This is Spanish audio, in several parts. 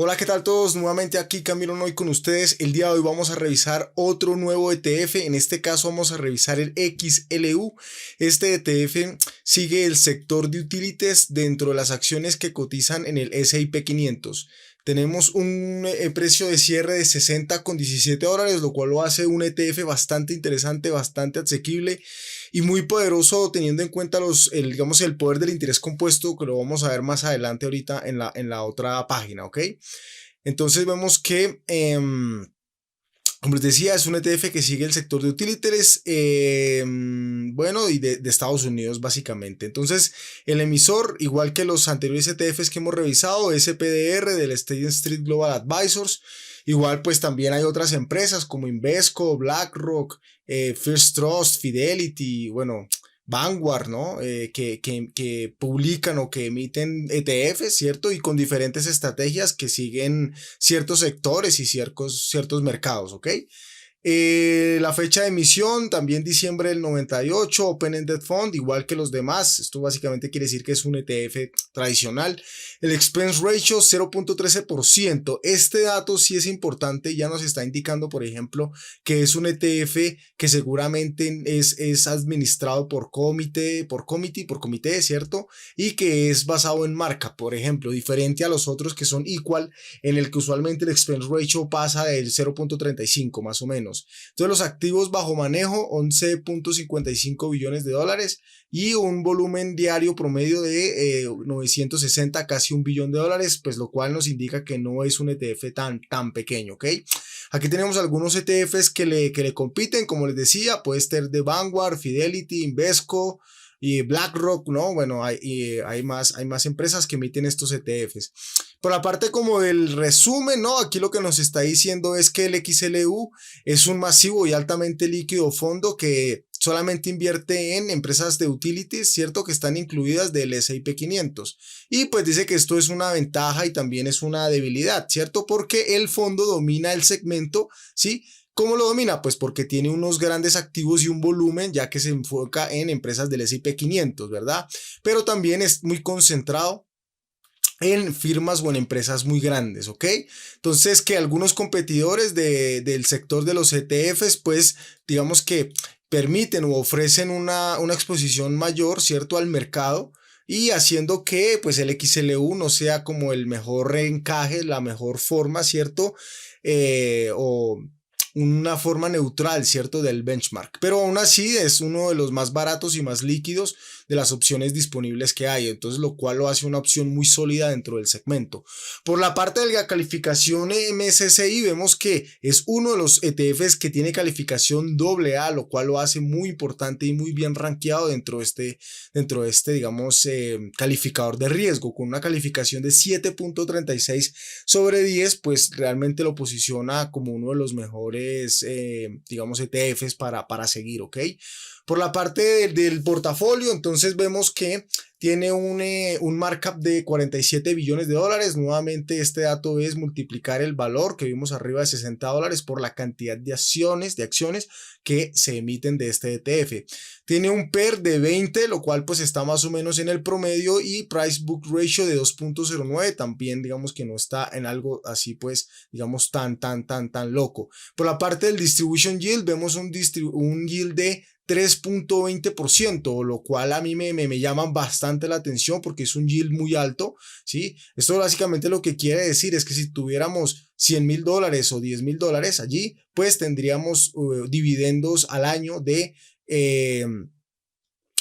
Hola, ¿qué tal todos? Nuevamente aquí Camilo Noy con ustedes. El día de hoy vamos a revisar otro nuevo ETF. En este caso vamos a revisar el XLU. Este ETF sigue el sector de utilities dentro de las acciones que cotizan en el S&P 500. Tenemos un precio de cierre de 60,17 dólares, lo cual lo hace un ETF bastante interesante, bastante asequible y muy poderoso, teniendo en cuenta digamos, el poder del interés compuesto, que lo vamos a ver más adelante ahorita en la otra página, ¿ok? Entonces vemos que, como les decía, es un ETF que sigue el sector de utilities, bueno, y de Estados Unidos básicamente. Entonces, el emisor, igual que los anteriores ETFs que hemos revisado, SPDR del State Street Global Advisors. Igual, pues también hay otras empresas como Invesco, BlackRock, First Trust, Fidelity, bueno, Vanguard, ¿no? Que publican o que emiten ETFs, ¿cierto? Y con diferentes estrategias que siguen ciertos sectores y ciertos mercados, ¿ok? La fecha de emisión, también diciembre del 98, Open-Ended Fund, igual que los demás. Esto básicamente quiere decir que es un ETF tradicional. El Expense Ratio, 0.13%. Este dato sí es importante, ya nos está indicando, por ejemplo, que es un ETF que seguramente es administrado por comité, ¿cierto? Y que es basado en marca, por ejemplo, diferente a los otros que son igual, en el que usualmente el Expense Ratio pasa del 0.35 más o menos. Entonces los activos bajo manejo, 11.55 billones de dólares y un volumen diario promedio de 960, casi un billón de dólares, pues lo cual nos indica que no es un ETF tan pequeño, ¿ok? Aquí tenemos algunos ETFs que le compiten, como les decía, puede ser de Vanguard, Fidelity, Invesco y BlackRock, ¿no? Bueno, hay más empresas que emiten estos ETFs. Por la parte como del resumen, ¿no? Aquí lo que nos está diciendo es que el XLU es un masivo y altamente líquido fondo que solamente invierte en empresas de utilities, ¿cierto? Que están incluidas del S&P 500. Y pues dice que esto es una ventaja y también es una debilidad, ¿cierto? Porque el fondo domina el segmento, ¿sí? ¿Cómo lo domina? Pues porque tiene unos grandes activos y un volumen, ya que se enfoca en empresas del S&P 500, ¿verdad? Pero también es muy concentrado en firmas o en empresas muy grandes, ¿ok? Entonces que algunos competidores del sector de los ETFs, pues digamos que permiten o ofrecen una exposición mayor, ¿cierto? Al mercado y haciendo que pues el XLU no sea como el mejor encaje, la mejor forma, ¿cierto? O una forma neutral, ¿cierto? Del benchmark. Pero aún así es uno de los más baratos y más líquidos de las opciones disponibles que hay, entonces lo cual lo hace una opción muy sólida dentro del segmento. Por la parte de la calificación MSCI vemos que es uno de los ETFs que tiene calificación AA, lo cual lo hace muy importante y muy bien rankeado dentro de este digamos, calificador de riesgo, con una calificación de 7.36 sobre 10, pues realmente lo posiciona como uno de los mejores, digamos, ETFs para seguir, ¿ok? Por la parte del portafolio, entonces vemos que tiene un markup de 47 billones de dólares. Nuevamente este dato es multiplicar el valor que vimos arriba de 60 dólares por la cantidad de acciones que se emiten de este ETF. Tiene un PER de 20, lo cual pues está más o menos en el promedio, y Price Book Ratio de 2.09, también digamos que no está en algo así pues digamos tan loco. Por la parte del Distribution Yield vemos un yield de 3.20%, lo cual a mí me llama bastante la atención porque es un yield muy alto, ¿sí? Esto básicamente lo que quiere decir es que si tuviéramos 100,000 dólares o 10,000 dólares allí, pues tendríamos dividendos al año de,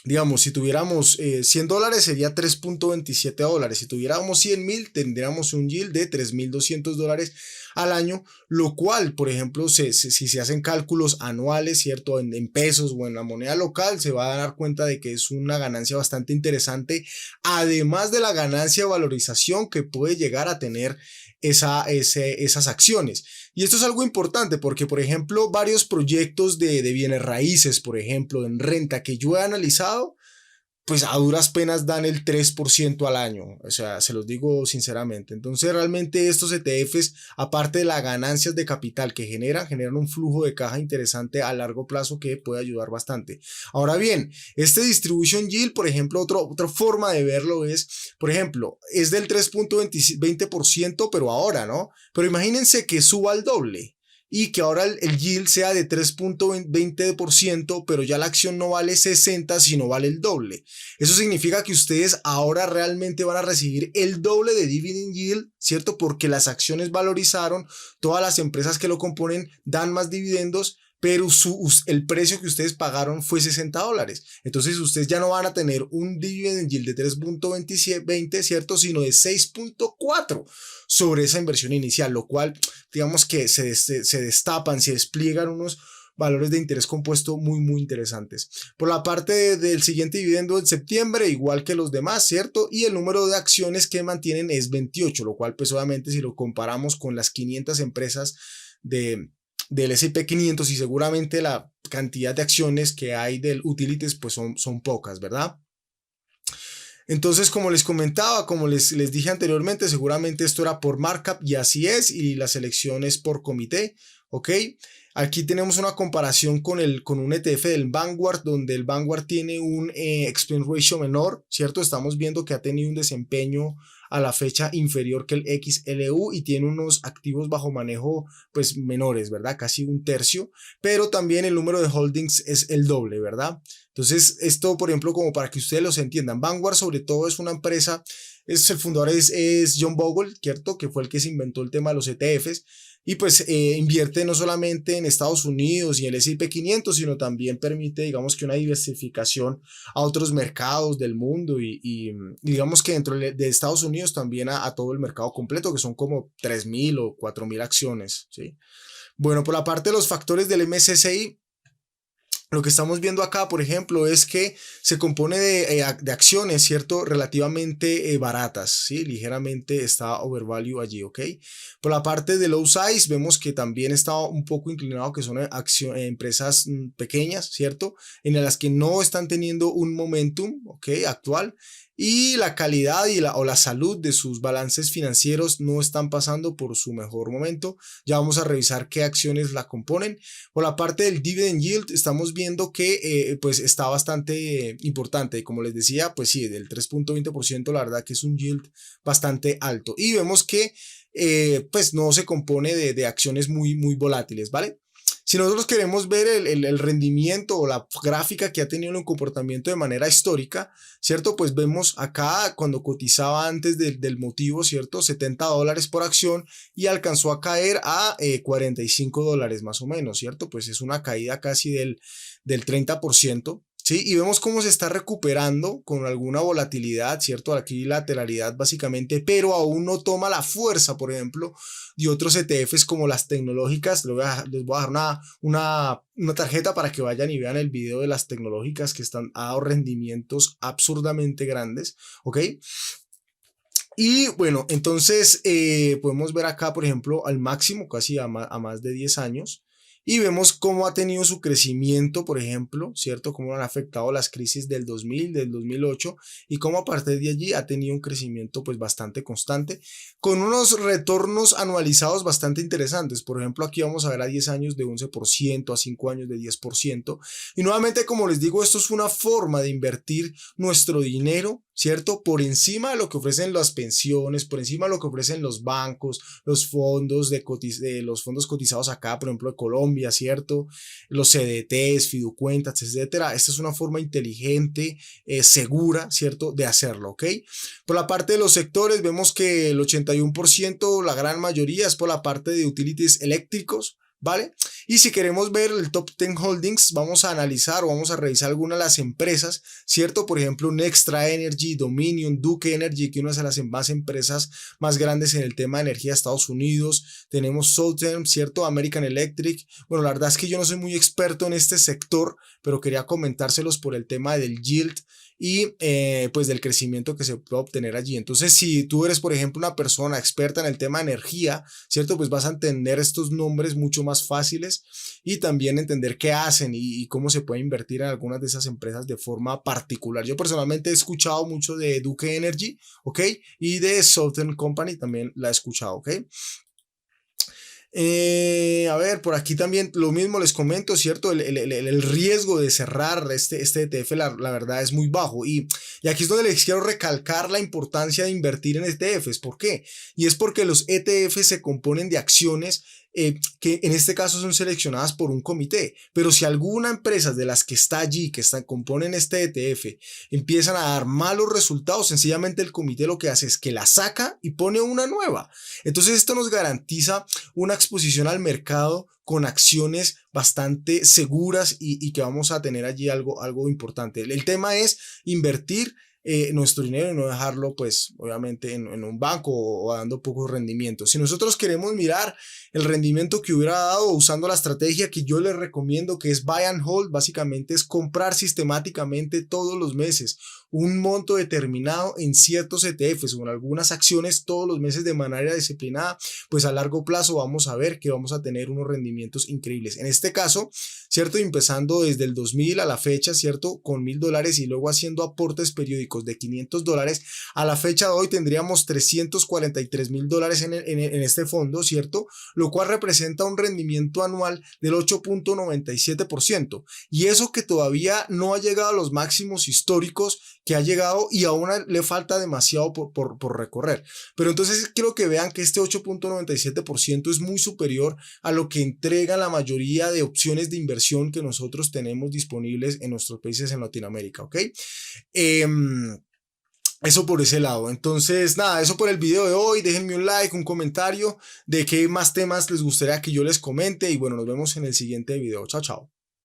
digamos, si tuviéramos 100 dólares sería 3.27 dólares. Si tuviéramos 100,000 tendríamos un yield de 3.200 dólares al año, lo cual, por ejemplo, si se hacen cálculos anuales, ¿cierto? En pesos o en la moneda local, se va a dar cuenta de que es una ganancia bastante interesante, además de la ganancia de valorización que puede llegar a tener esas acciones. Y esto es algo importante porque, por ejemplo, varios proyectos de bienes raíces, por ejemplo, en renta que yo he analizado, pues a duras penas dan el 3% al año, o sea, se los digo sinceramente. Entonces realmente estos ETFs, aparte de las ganancias de capital que generan un flujo de caja interesante a largo plazo que puede ayudar bastante. Ahora bien, este distribution yield, por ejemplo, otra forma de verlo es, por ejemplo, es del 3.20%, pero ahora, ¿no? Pero imagínense que suba al doble y que ahora el yield sea de 3.20%, pero ya la acción no vale 60, sino vale el doble. Eso significa que ustedes ahora realmente van a recibir el doble de dividend yield, ¿cierto? Porque las acciones valorizaron, todas las empresas que lo componen dan más dividendos, pero el precio que ustedes pagaron fue $60. Entonces ustedes ya no van a tener un dividend yield de 3.20, ¿cierto? Sino de 6.4 sobre esa inversión inicial, lo cual digamos que se destapan, se despliegan unos valores de interés compuesto muy interesantes. Por la parte del siguiente dividendo en septiembre, igual que los demás, ¿cierto? Y el número de acciones que mantienen es 28, lo cual pues obviamente si lo comparamos con las 500 empresas del S&P 500 y seguramente la cantidad de acciones que hay del utilities pues son pocas, ¿verdad? Entonces, como les comentaba, como les dije anteriormente, seguramente esto era por markup y así es, y la selección es por comité, ¿ok? Aquí tenemos una comparación con un ETF del Vanguard, donde el Vanguard tiene un expense ratio menor, ¿cierto? Estamos viendo que ha tenido un desempeño a la fecha inferior que el XLU y tiene unos activos bajo manejo pues menores, ¿verdad? Casi un tercio, pero también el número de holdings es el doble, ¿verdad? Entonces, esto, por ejemplo, como para que ustedes los entiendan, Vanguard sobre todo es una empresa, el fundador es John Bogle, ¿cierto? Que fue el que se inventó el tema de los ETFs y pues invierte no solamente en Estados Unidos y en el S&P 500, sino también permite, digamos que una diversificación a otros mercados del mundo y digamos que dentro de Estados Unidos también a todo el mercado completo, que son como 3.000 o 4.000 acciones, ¿sí? Bueno, por la parte de los factores del MSCI, lo que estamos viendo acá, por ejemplo, es que se compone de acciones, ¿cierto? Relativamente baratas, ¿sí? Ligeramente está overvalue allí, ¿ok? Por la parte de low size, vemos que también está un poco inclinado, que son empresas pequeñas, ¿cierto? En las que no están teniendo un momentum, ¿ok? Actual. Y la calidad o la salud de sus balances financieros no están pasando por su mejor momento. Ya vamos a revisar qué acciones la componen. Por la parte del dividend yield estamos viendo que pues está bastante importante y como les decía pues sí, del 3.20% la verdad que es un yield bastante alto y vemos que pues no se compone de acciones muy volátiles, ¿vale? Si nosotros queremos ver el rendimiento o la gráfica que ha tenido un comportamiento de manera histórica, ¿cierto? Pues vemos acá cuando cotizaba antes del motivo, ¿cierto? $70 por acción y alcanzó a caer a $45 más o menos, ¿cierto? Pues es una caída casi del 30%. Sí, y vemos cómo se está recuperando con alguna volatilidad, ¿cierto? Aquí lateralidad básicamente, pero aún no toma la fuerza, por ejemplo, de otros ETFs como las tecnológicas. Les voy a dejar una tarjeta para que vayan y vean el video de las tecnológicas que han dado rendimientos absurdamente grandes, ¿ok? Y bueno, entonces podemos ver acá, por ejemplo, al máximo, casi a más de 10 años. Y vemos cómo ha tenido su crecimiento, por ejemplo, ¿cierto? Cómo han afectado las crisis del 2000, del 2008 y cómo a partir de allí ha tenido un crecimiento pues bastante constante con unos retornos anualizados bastante interesantes. Por ejemplo, aquí vamos a ver a 10 años de 11%, a 5 años de 10%. Y nuevamente, como les digo, esto es una forma de invertir nuestro dinero, ¿cierto? Por encima de lo que ofrecen las pensiones, por encima de lo que ofrecen los bancos, los fondos los fondos cotizados acá, por ejemplo, de Colombia, ¿cierto? Los CDTs, fiducuentas, etcétera. Esta es una forma inteligente, segura, ¿cierto? De hacerlo, ¿ok? Por la parte de los sectores, vemos que el 81%, la gran mayoría, es por la parte de utilities eléctricos, ¿vale? Y si queremos ver el top 10 holdings, vamos a analizar o vamos a revisar algunas de las empresas, ¿cierto? Por ejemplo, Nextra Energy, Dominion, Duke Energy, que es una de las más empresas más grandes en el tema de energía de Estados Unidos. Tenemos Southern, ¿cierto? American Electric. Bueno, la verdad es que yo no soy muy experto en este sector, pero quería comentárselos por el tema del yield y pues del crecimiento que se puede obtener allí. Entonces, si tú eres, por ejemplo, una persona experta en el tema de energía, ¿cierto? Pues vas a entender estos nombres mucho más fáciles y también entender qué hacen y cómo se puede invertir en algunas de esas empresas de forma particular. Yo personalmente he escuchado mucho de Duke Energy, ¿ok? Y de Southern Company también la he escuchado, ¿ok? A ver, por aquí también lo mismo les comento, ¿cierto? El riesgo de cerrar este ETF, la verdad, es muy bajo. Y aquí es donde les quiero recalcar la importancia de invertir en ETFs. ¿Por qué? Y es porque los ETFs se componen de acciones que en este caso son seleccionadas por un comité, pero si alguna empresa de las que está allí, componen este ETF, empiezan a dar malos resultados, sencillamente el comité lo que hace es que la saca y pone una nueva. Entonces esto nos garantiza una exposición al mercado con acciones bastante seguras y que vamos a tener allí algo importante. El tema es invertir nuestro dinero y no dejarlo pues obviamente en un banco o dando pocos rendimientos. Si nosotros queremos mirar el rendimiento que hubiera dado usando la estrategia que yo les recomiendo, que es buy and hold, básicamente es comprar sistemáticamente todos los meses un monto determinado en ciertos ETFs o en algunas acciones todos los meses de manera disciplinada, pues a largo plazo vamos a ver que vamos a tener unos rendimientos increíbles. En este caso, ¿cierto? Empezando desde el 2000 a la fecha, ¿cierto? Con $1000 y luego haciendo aportes periódicos de $500, a la fecha de hoy tendríamos $343,000 en este fondo, ¿cierto? Lo cual representa un rendimiento anual del 8.97%. Y eso que todavía no ha llegado a los máximos históricos que ha llegado y aún le falta demasiado por recorrer. Pero entonces quiero que vean que este 8.97% es muy superior a lo que entrega la mayoría de opciones de inversión que nosotros tenemos disponibles en nuestros países en Latinoamérica, ¿ok? Eso por ese lado. Entonces, nada, eso por el video de hoy. Déjenme un like, un comentario de qué más temas les gustaría que yo les comente. Y bueno, nos vemos en el siguiente video. Chao, chao.